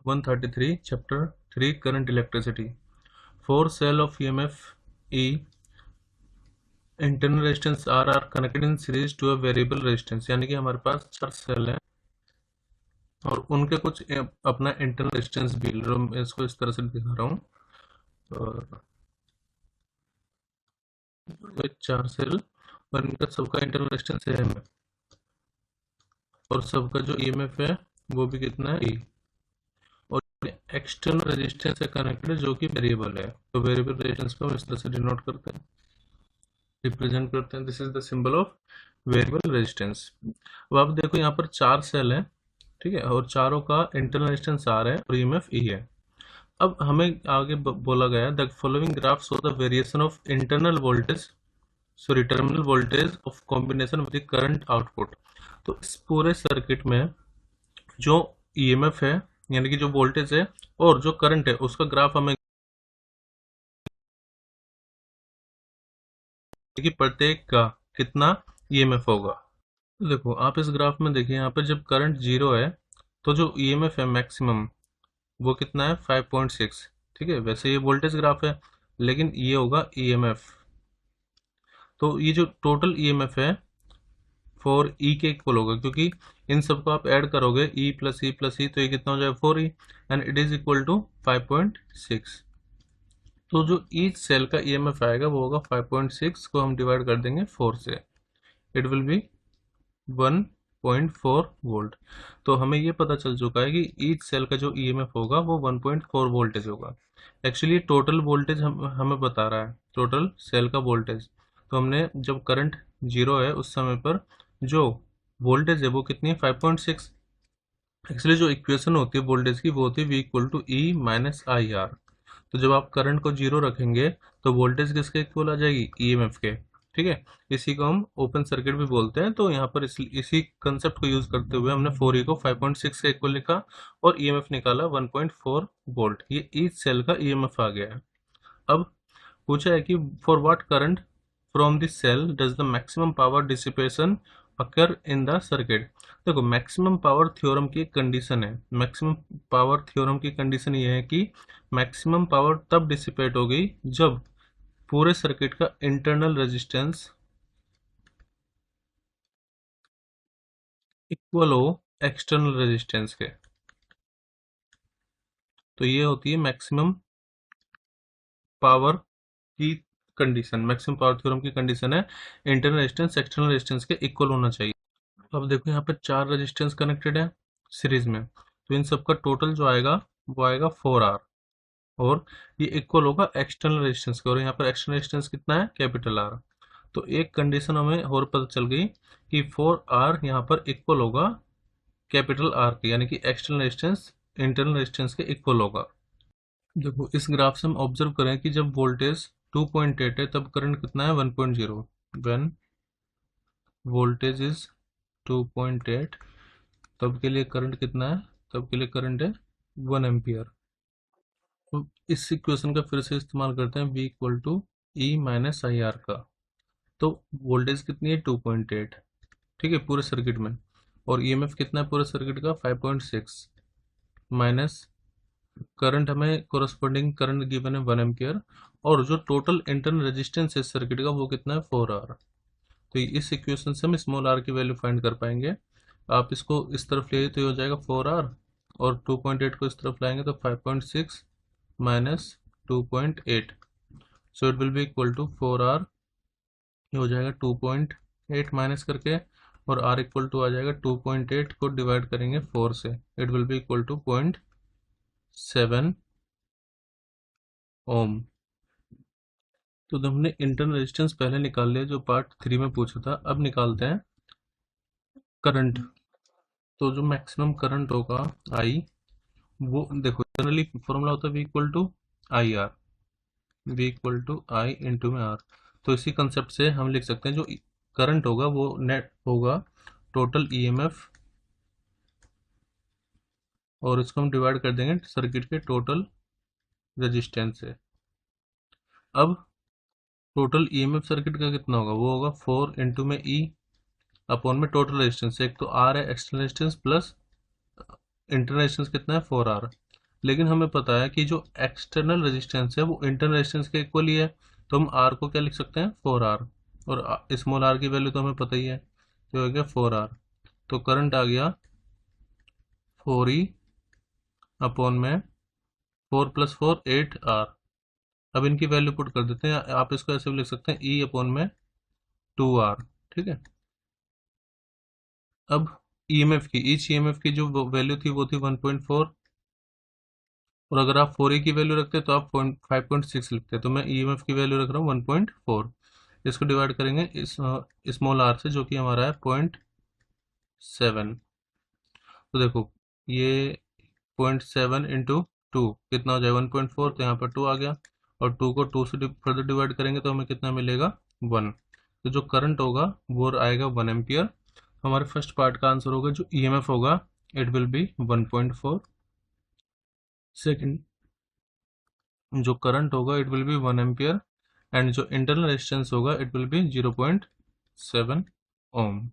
133 chapter 3 current electricity. 4 cell of EMF E internal resistance R are connected in series to a variable resistance. यानी कि हमारे पास 4 cell हैं और उनके कुछ अपना इंटरनल रेजिस्टेंस भी, मैं इसको इस तरह से दिखा रहा हूँ। और ये 4 सेल और इनका सबका इंटरनल रेजिस्टेंस सेम है और सबका जो ईएमएफ है वो भी कितना है, ई। और एक्सटर्नल रेजिस्टेंस से कनेक्टेड जो कि वेरिएबल है, तो वेरिएबल रेजिस्टेंस को हम इस तरह से डिनोट करते हैं, रिप्रेजेंट करते हैं। This is the symbol of variable resistance. अब आप देखो यहाँ पर 4 सेल हैं, ठीक है, और चारों का इंटरनल रेजिस्टेंस आर है और ईएमएफ ई है। अब हमें आगे बोला गया the following graph show the variation of internal voltage, sorry terminal voltage of combination with the current output. तो इस पूरे सर्किट में जो ईएमएफ है यानी कि जो वोल्टेज है और जो करंट है उसका ग्राफ हमें कि प्रत्येक का कितना ईएमएफ होगा। तो देखो आप इस ग्राफ में देखिए, यहाँ पर जब करंट जीरो है तो जो ईएमएफ है मैक्सिमम वो कितना है, 5.6। ठीक है, वैसे ये वोल्टेज ग्राफ है लेकिन ये होगा ईएमएफ। तो ये जो टोटल ईएमएफ है फॉर ई के इक्वल होगा, क्योंकि इन सबको आप ऐड करोगे ई प्लस ई प्लस ई, तो ये कितना हो जाएगा 4e and it is equal to 5.6। तो जो ईच सेल का ईएमएफ आएगा वो होगा 5.6 को हम डिवाइड कर देंगे 4 से, इट विल बी 1.4 वोल्ट। तो हमें ये पता चल चुका है कि ईच सेल का जो ईएमएफ होगा वो 1.4 वोल्टेज होगा। एक्चुअली टोटल वोल्टेज हमें बता रहा है, टोटल सेल का वोल्टेज। तो हमने जब करंट जीरो है उस समय पर जो वोल्टेज है वो कितनी है, 5.6। एक्चुअली जो इक्वेशन होती है वोल्टेज की वो होती है V equal to E minus I R. तो जब आप करंट को जीरो रखेंगे तो वोल्टेज किसके इक्वल आ जाएगी, ईएमएफ के। ठीक है, इसी को हम ओपन सर्किट भी बोलते हैं। तो यहाँ पर इसी कंसेप्ट को यूज करते हुए हमने 4e को 5.6 के इक्वल लिखा और ईएमएफ निकाला 1.4 वोल्ट। ये ईच सेल का ईएमएफ आ गया है। अब पूछा है कि for what current from this cell does the maximum power dissipation occur in the circuit. देखो मैक्सिमम पावर थ्योरम की एक कंडीशन है, मैक्सिमम पावर थ्योरम की कंडीशन ये है कि मैक्सिमम पावर तब डिसिपेट होगी जब पूरे सर्किट का इंटरनल रेजिस्टेंस इक्वल हो एक्सटर्नल रेजिस्टेंस के। तो ये होती है मैक्सिमम पावर की कंडीशन, मैक्सिमम पावर थ्योरम की कंडीशन है इंटरनल रेजिस्टेंस एक्सटर्नल रेजिस्टेंस के इक्वल होना चाहिए। अब देखो यहाँ पे 4 रेजिस्टेंस कनेक्टेड है सीरीज में, तो इन सबका टोटल जो आएगा वो आएगा 4R और ये इक्वल होगा एक्सटर्नल रेजिस्टेंस के। और यहाँ पर एक्सटर्नल रेजिस्टेंस कितना है, कैपिटल आर। तो एक कंडीशन हमें और पता चल गई कि 4R यहाँ पर इक्वल होगा कैपिटल आर के, यानी कि एक्सटर्नल रेजिस्टेंस इंटरनल रेजिस्टेंस के इक्वल होगा। देखो इस ग्राफ से हम ऑब्जर्व करें कि जब वोल्टेज 2.8 है तब करंट कितना है, 1.0। व्हेन वोल्टेज इज 2.8 तब के लिए करंट कितना है, तब के लिए करंट है 1 एम्पियर। तो इस इक्वेशन का फिर से इस्तेमाल करते हैं, V equal to E minus I R का। तो वोल्टेज कितनी है 2.8, ठीक है पूरे सर्किट में, और ईएमएफ कितना है पूरे सर्किट का 5.6 माइनस करंट, हमें कोरस्पॉन्डिंग करंट गिवन है 1 एम्पियर, और जो टोटल इंटरनल रेजिस्टेंस है सर्किट का वो कितना है 4R। तो इस इक्वेशन से हम स्मॉल r की वैल्यू फाइंड कर पाएंगे। आप इसको इस तरफ ले तो ये हो जाएगा 4R और 2.8 को इस तरफ लाएंगे तो 5.6 minus 2.8, so it will be equal to 4R। ये हो जाएगा 2.8 माइनस करके, और R इक्वल टू आ जाएगा 2.8 को डिवाइड करेंगे 4 से, it will be equal to 0.7 ohm. तो हमने इंटरनल रेजिस्टेंस पहले निकाल लिया जो पार्ट 3 में पूछा था। अब निकालते हैं करंट। तो जो मैक्सिमम करंट होगा आई, वो देखो जनरली फॉर्मूला होता है V equal to I R, V equal to I into में आर। तो इसी कंसेप्ट से हम लिख सकते हैं जो करंट होगा वो नेट होगा टोटल ईएमएफ, और इसको हम डिवाइड कर देंगे सर्किट के टोटल रेजिस्टेंस से। अब टोटल ईएमएफ सर्किट का कितना होगा, वो होगा 4 इंटू में ई अपॉन में टोटल रेजिस्टेंस। एक तो आर है external resistance plus internal resistance कितना है 4R। लेकिन हमें पता है कि जो एक्सटर्नल रेजिस्टेंस है वो इंटरनल रेजिस्टेंस के इक्वल ही है, तो हम आर को क्या लिख सकते हैं, 4R। और स्मॉल आर की वैल्यू तो हमें पता ही है, जो हो गया 4R। तो करंट आ गया 4E अपॉन में 4 + 4 8R। अब इनकी वैल्यू पुट कर देते हैं, आप इसको ऐसे भी लिख सकते हैं E अपॉन में 2R। ठीक है। अब ईएमएफ की, ईच ईएमएफ की जो वैल्यू थी वो थी 1.4, और अगर आप 4E की वैल्यू रखते तो आप 5.6 लिखते। तो मैं ईएमएफ की वैल्यू रख रहा हूँ 1.4। इसको डिवाइड करेंगे इस स्मॉल आर से, जो कि हमारा है 0.7। तो देखो ये 0.7 इंटू 2 कितना हो जाए 1.4, तो यहाँ पर 2 आ गया, और 2 को 2 से फर्दर डिवाइड करेंगे तो हमें कितना मिलेगा, 1। तो जो करंट होगा वो आएगा 1 एम्पियर। हमारे फर्स्ट पार्ट का आंसर होगा, जो ईएमएफ होगा इट विल बी 1.4। सेकंड, जो करंट होगा it will B 1 ampere, and जो इंटरनल रेजिस्टेंस होगा इट विल बी 0.7 ओम।